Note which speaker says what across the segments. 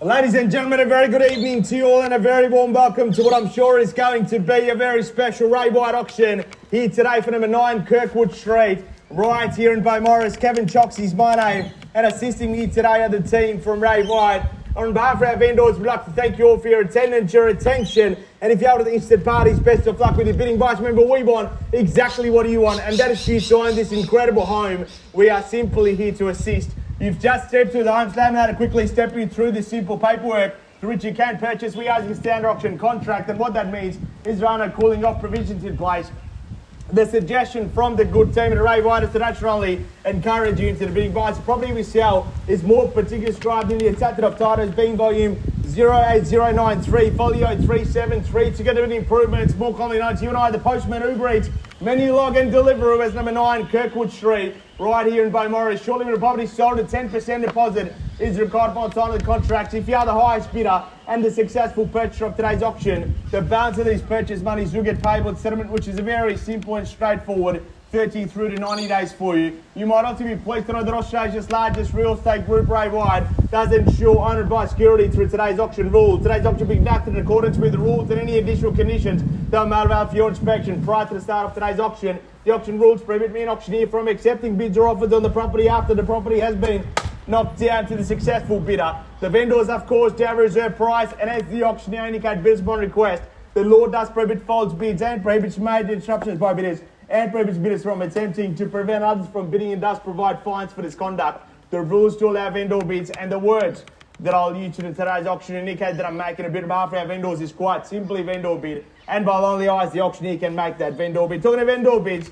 Speaker 1: Ladies and gentlemen, a very good evening to you all and a very warm welcome to what I'm sure is going to be a very special Ray White auction here today for number 9 Kirkwood Street, right here in Beaumaris. Kevin Choxey's my name, and assisting me today are the team from Ray White. On behalf of our vendors, we'd like to thank you all for your attendance, your attention, and if you're out of the interested parties, best of luck with your bidding. Vice Member, we want exactly what you want, and that is you to own this incredible home. We are simply here to assist. You've just stepped through the home slam now to quickly step you through this simple paperwork through which you can purchase. We ask a standard auction contract, and what that means is there are no cooling off provisions in place. The suggestion from the good team at Ray White is to naturally encourage you into the bidding buys. The property we sell is more particularly described in the attached of titles being volume 08093, folio 373. Together with the improvements, more commonly known to you and I, the Postman Uber Eats, menu log and Deliveroo as number 9 Kirkwood Street, right here in Beaumaris. Shortly when the property sold, a 10% deposit is required upon time of the contract. If you are the highest bidder and the successful purchaser of today's auction, the balance of these purchase monies will get payable at settlement, which is a very simple and straightforward 30 through to 90 days for you. You might also be pleased to know that Australia's largest real estate group, Ray White, does ensure owner by security through today's auction rules. Today's auction will be conducted in accordance with the rules, and any additional conditions that are made available for your inspection prior to the start of today's auction. The auction rules prohibit me, an auctioneer, from accepting bids or offers on the property after the property has been knocked down to the successful bidder. The vendors, of course, do have a reserve price, and as the auctioneer indicates bids upon request, the law does prohibit false bids and prohibits major disruptions by bidders and prohibits bidders from attempting to prevent others from bidding and does provide fines for this conduct. The rules to allow vendor bids and the words that I'll use in today's auction indicate that I'm making a bid on behalf of our vendors is quite simply vendor bid, and by only eyes the auctioneer can make that vendor bid. Talking of vendor bids,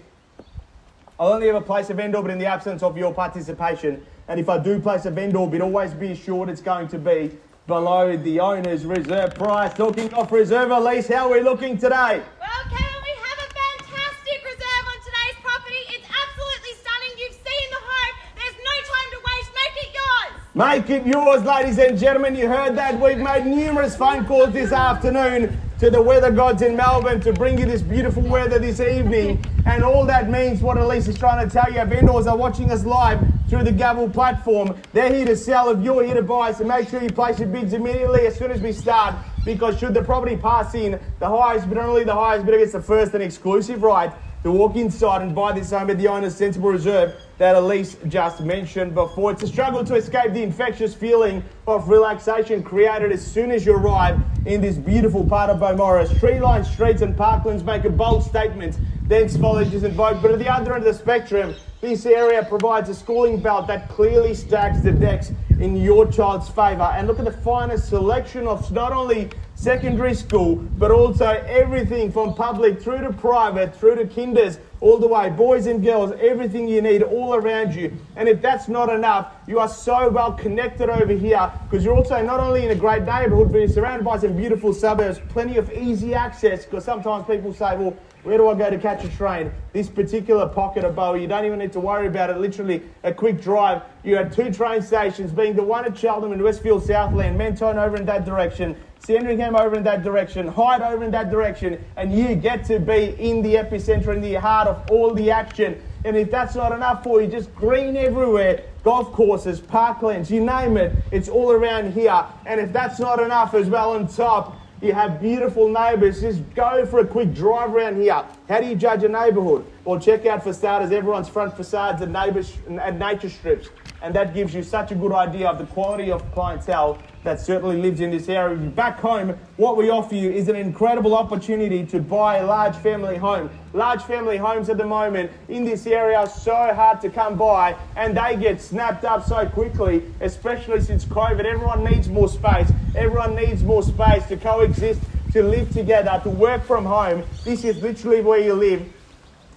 Speaker 1: I'll only ever place a vendor bid in the absence of your participation, and if I do place a vendor bid, always be assured it's going to be below the owner's reserve price. Talking off reserve, Elise, how are we looking today?
Speaker 2: Well, Kevin, we have a fantastic reserve on today's property. It's absolutely stunning. You've seen the home. There's no time to waste. Make it yours.
Speaker 1: Make it yours, ladies and gentlemen. You heard that. We've made numerous phone calls this afternoon to the weather gods in Melbourne to bring you this beautiful weather this evening. And all that means, what Elise is trying to tell you, vendors are watching us live through the Gavel platform. They're here to sell if you're here to buy, so make sure you place your bids immediately as soon as we start, because should the property pass in, the highest bidder, only the highest bidder gets the first and exclusive right to walk inside and buy this home at the owner's sensible reserve that Elise just mentioned before. It's a struggle to escape the infectious feeling of relaxation created as soon as you arrive in this beautiful part of Beaumaris. Tree-lined streets and parklands make a bold statement. Dense foliage is invoked, but at the other end of the spectrum, this area provides a schooling belt that clearly stacks the decks in your child's favour. And look at the finest selection of not only secondary school, but also everything from public through to private, through to kinders, all the way, boys and girls, everything you need all around you. And if that's not enough, you are so well connected over here, because you're also not only in a great neighbourhood, but you're surrounded by some beautiful suburbs, plenty of easy access, because sometimes people say, well, where do I go to catch a train? This particular pocket of Bowie, you don't even need to worry about it. Literally a quick drive. You have 2 train stations, being the one at Cheltenham and Westfield Southland, Mentone over in that direction, Sandringham over in that direction, Hyde over in that direction, and you get to be in the epicentre, in the heart of all the action. And if that's not enough for you, just green everywhere, golf courses, parklands, you name it, it's all around here. And if that's not enough as well on top, you have beautiful neighbours. Just go for a quick drive around here. How do you judge a neighbourhood? Well, check out, for starters, everyone's front facades and neighbours and nature strips. And that gives you such a good idea of the quality of clientele that certainly lives in this area. Back home, what we offer you is an incredible opportunity to buy a large family home. Large family homes at the moment in this area are so hard to come by, and they get snapped up so quickly, especially since COVID. Everyone needs more space. Everyone needs more space to coexist, to live together, to work from home. This is literally where you live.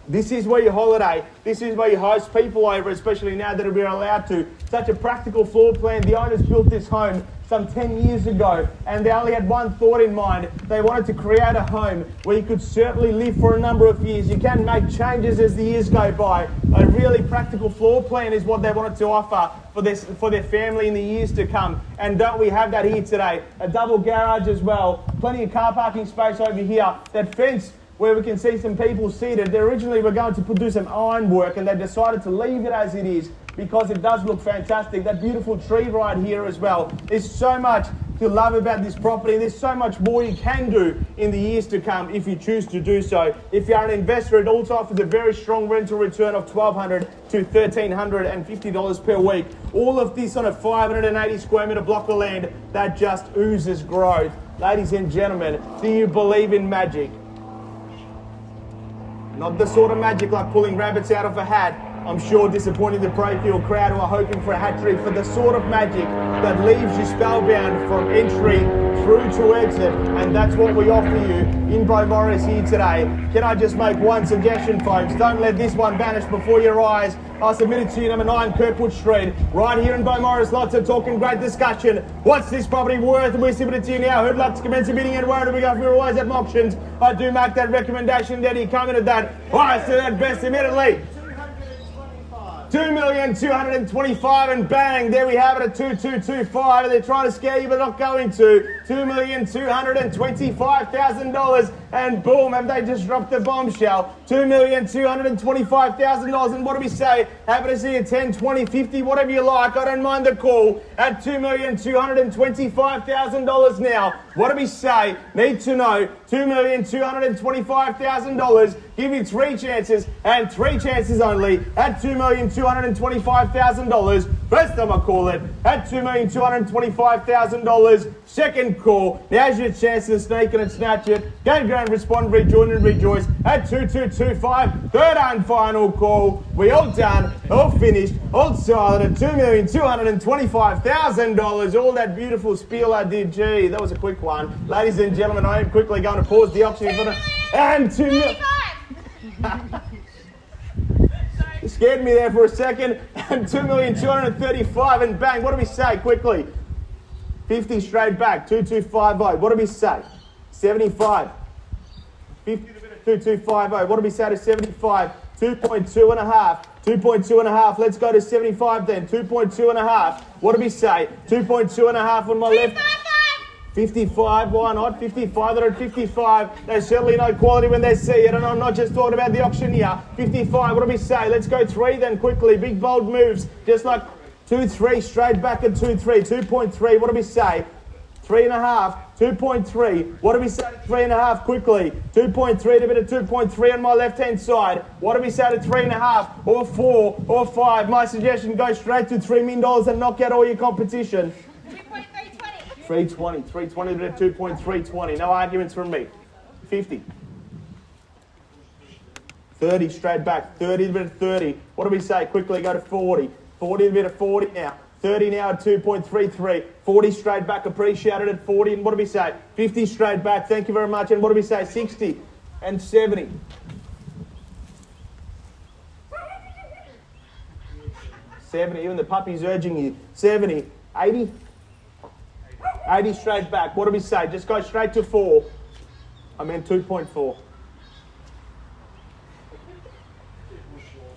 Speaker 1: This is where you holiday. This is where you host people over, especially now that we're allowed to. Such a practical floor plan. The owners built this home some 10 years ago, and they only had one thought in mind. They wanted to create a home where you could certainly live for a number of years. You can make changes as the years go by. A really practical floor plan is what they wanted to offer for their family in the years to come. And don't we have that here today? A double garage as well. Plenty of car parking space over here. That fence where we can see some people seated. They originally were going to do some iron work and they decided to leave it as it is because it does look fantastic. That beautiful tree right here as well. There's so much to love about this property. There's so much more you can do in the years to come if you choose to do so. If you are an investor, it also offers a very strong rental return of $1,200 to $1,350 per week. All of this on a 580 square metre block of land that just oozes growth. Ladies and gentlemen, do you believe in magic? Not the sort of magic like pulling rabbits out of a hat. I'm sure disappointing the parochial crowd who are hoping for a hat trick, for the sort of magic that leaves you spellbound from entry through to exit, and that's what we offer you in Beaumaris here today. Can I just make one suggestion, folks? Don't let this one vanish before your eyes. I submitted to you number 9 Kirkwood Street, right here in Beaumaris. Lots of talk and great discussion. What's this property worth? We submitted to you now. Who'd like to commence a bidding and where do we go? We're always at auctions. I do make that recommendation. Daddy, come in at that. I see that best immediately. 2,225,000 and bang, there we have it at 2,225. They're trying to scare you but not going to. $2,225,000 and boom, have they just dropped the bombshell. $2,225,000 and what do we say? Happy to see you 10, 20, 50, whatever you like. I don't mind the call at $2,225,000 now. What do we say? Need to know. $2,225,000. Give you 3 chances and 3 chances only at $2,225,000. First time I call it at $2,225,000. Second call. Now's your chance to sneak and snatch it. Go and respond, rejoin and rejoice at 2,225. Third and final call. We all done, all finished, all silent at $2,225,000. All that beautiful spiel I did. Gee, that was a quick one. Ladies and gentlemen, I am quickly going to pause the auction in front of and 2 million. You scared me there for a second. And 2,235,000 and bang. What do we say quickly? 50 straight back. 2,250. What do we say? 75. 50 to 2,250. What do we say to 75? 2.2 and a half. 2.2 and a half. Let's go to 75 then. 2.2 and a half. What do we say? 2.2 and a half on my left. 55, why not? 55, they're at 55. There's certainly no quality when they see it, and I'm not just talking about the auctioneer. 55, what do we say? Let's go 3 then quickly. Big bold moves, just like 2, 3, straight back at 2, 3. 2.3, what do we say? 3.5, 2.3. What do we say to 3.5 quickly? 2.3 to a bit of 2.3 on my left-hand side. What do we say to 3.5 or 4 or 5? My suggestion, go straight to $3 million and knock out all your competition. 320 to 2.320. No arguments from me. 50. 30 straight back. 30 to a bit of 30. What do we say? Quickly go to 40. 40 to a bit of 40 now. 30 now at 2.33. 40 straight back. Appreciated at 40. And what do we say? 50 straight back. Thank you very much. And what do we say? 60 and 70. 70. Even the puppy's urging you. 70. 80. 80 straight back. What do we say? Just go straight to 4. I meant 2.4.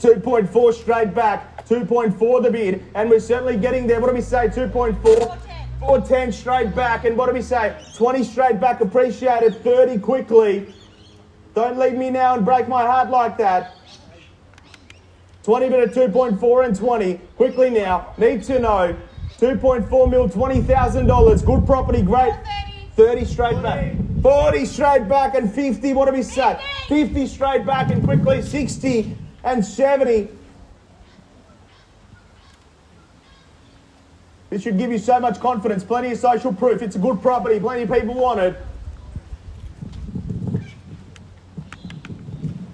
Speaker 1: 2.4 straight back. 2.4 the bid. And we're certainly getting there. What do we say? 2.4. 410 straight back. And what do we say? 20 straight back. Appreciated. 30 quickly. Don't leave me now and break my heart like that. 20 bid at 2.4 and 20. Quickly now. Need to know. 2.4 mil, $20,000. Good property, great. 30 straight back. 40 straight back and 50. What do we say? 50 straight back and quickly 60 and 70. This should give you so much confidence. Plenty of social proof. It's a good property. Plenty of people want it.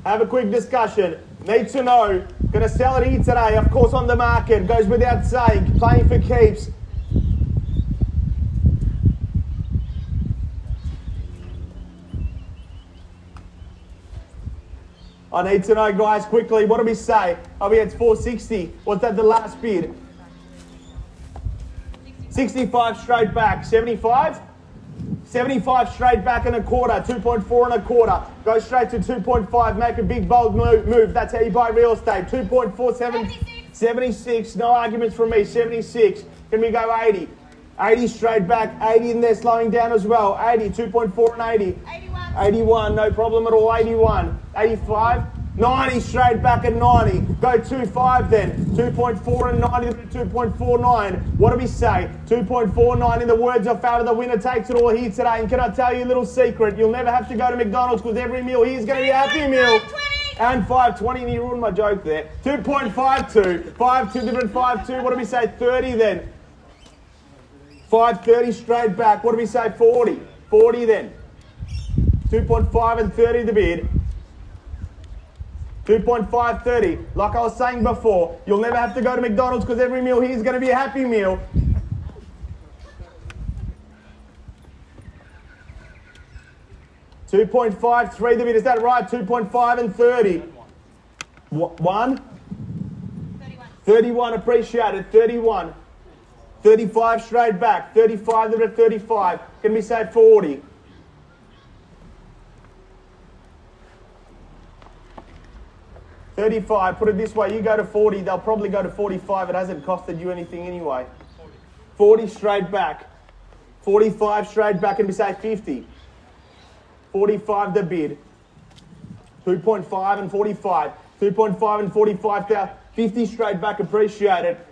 Speaker 1: Have a quick discussion. Need to know. Going to sell it here today. Of course, on the market. Goes without saying. Playing for keeps. I need to know, guys, quickly. What do we say? Are we at 460? Was that the last bid? 65 straight back. 75? 75 straight back and a quarter. 2.4 and a quarter. Go straight to 2.5. Make a big bold move. That's how you buy real estate. 2.47. 76. No arguments from me. 76. Can we go 80? 80 straight back. 80 in there slowing down as well. 80. 2.4 and 80.
Speaker 2: 81.
Speaker 1: 81, no problem at all. 81, 85, 90 straight back at 90. Go 2.5 then. 2.4 and 90 to 2.49. What do we say? 2.49 in the words of favour. The winner takes it all here today. And can I tell you a little secret? You'll never have to go to McDonald's because every meal here is going to be a happy meal. And 5.20, and you ruined my joke there. 2.52, 5.2 different 5.2. What do we say? 30 then. 5.30 straight back. What do we say? 40. 40 then. 2.5 and 30 the bid. 2.5, 30. Like I was saying before, you'll never have to go to McDonald's because every meal here is going to be a happy meal. $2.53 the bid, is that right? 2.5 and 30. One? 31, appreciate it. 31. 35 straight back. 35 the bid at 35. Can we say 40? 35, put it this way, you go to 40, they'll probably go to 45. It hasn't costed you anything anyway. 40 straight back. 45 straight back, and we say 50. 45 the bid. 2.5 and 45. 2.5 and 45. 50 straight back, appreciate it.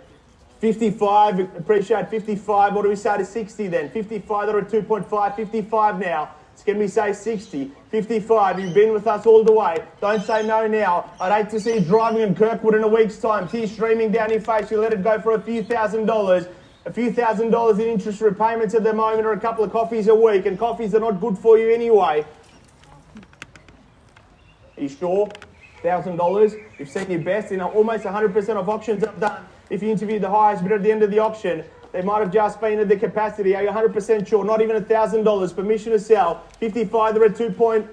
Speaker 1: 55, appreciate 55. What do we say to 60 then? 55, they're at 2.5. 55 now. So can we say 60? 55, you've been with us all the way. Don't say no now. I'd hate to see you driving in Kirkwood in a week's time. Tears streaming down your face. You let it go for a few $1,000s. A few $1,000s in interest repayments at the moment, or a couple of coffees a week. And coffees are not good for you anyway. Are you sure? $1,000? You've seen your best. You know, almost 100% of auctions are done. If you interview the highest bidder at the end of the auction, they might have just been at the capacity. Are you 100% sure? Not even $1,000. Permission to sell. 55, they're at 2 point.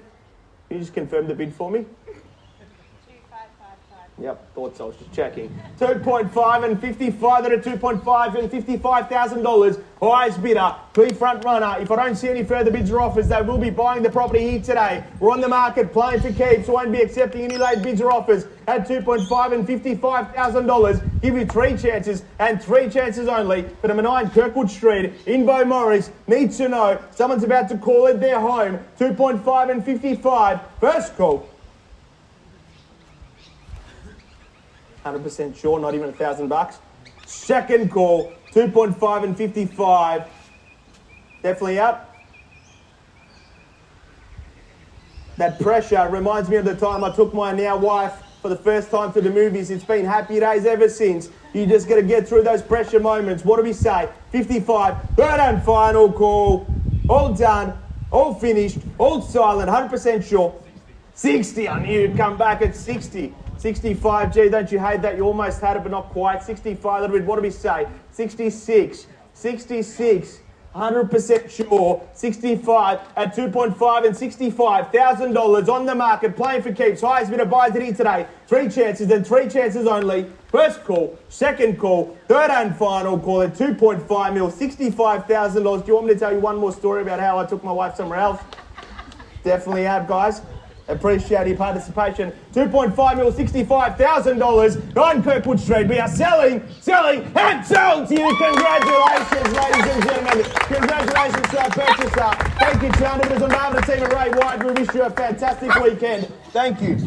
Speaker 1: Can you just confirm the bid for me?
Speaker 2: 2555.
Speaker 1: Yep, thought so. I was just checking. 2.5 and 55, they're at 2.5 and $55,000. Highest bidder, clear front runner. If I don't see any further bids or offers, they will be buying the property here today. We're on the market, playing for keeps. Won't be accepting any late bids or offers at 2.5 and $55,000. Give you 3 chances and 3 chances only for number 9 Kirkwood Street in Beaumaris. Needs to know someone's about to call it their home. 2.5 and 55. First call. 100% sure, not even $1,000. Second call, 2.5 and 55. Definitely up. That pressure reminds me of the time I took my now wife for the first time to the movies. It's been happy days ever since. You just got to get through those pressure moments. What do we say? 55, third and final call. All done, all finished, all silent, 100% sure. 60, I knew you'd come back at 60. 65, gee, don't you hate that? You almost had it, but not quite. 65, little bit, what do we say? 66, 66, 100% sure. 65 at 2.5 and $65,000 on the market, playing for keeps. Highest bidder buys it here today. 3 chances and 3 chances only. First call, second call, third and final call at 2.5 mil, $65,000. Do you want me to tell you one more story about how I took my wife somewhere else? Definitely have, guys. Appreciate your participation. 2.5 mil, $65,000 on Kirkwood Street. We are selling, and sold to you. Congratulations, ladies and gentlemen. Congratulations to our purchaser. Thank you, Chandler. On behalf of the team at Ray White, we wish you a fantastic weekend. Thank you.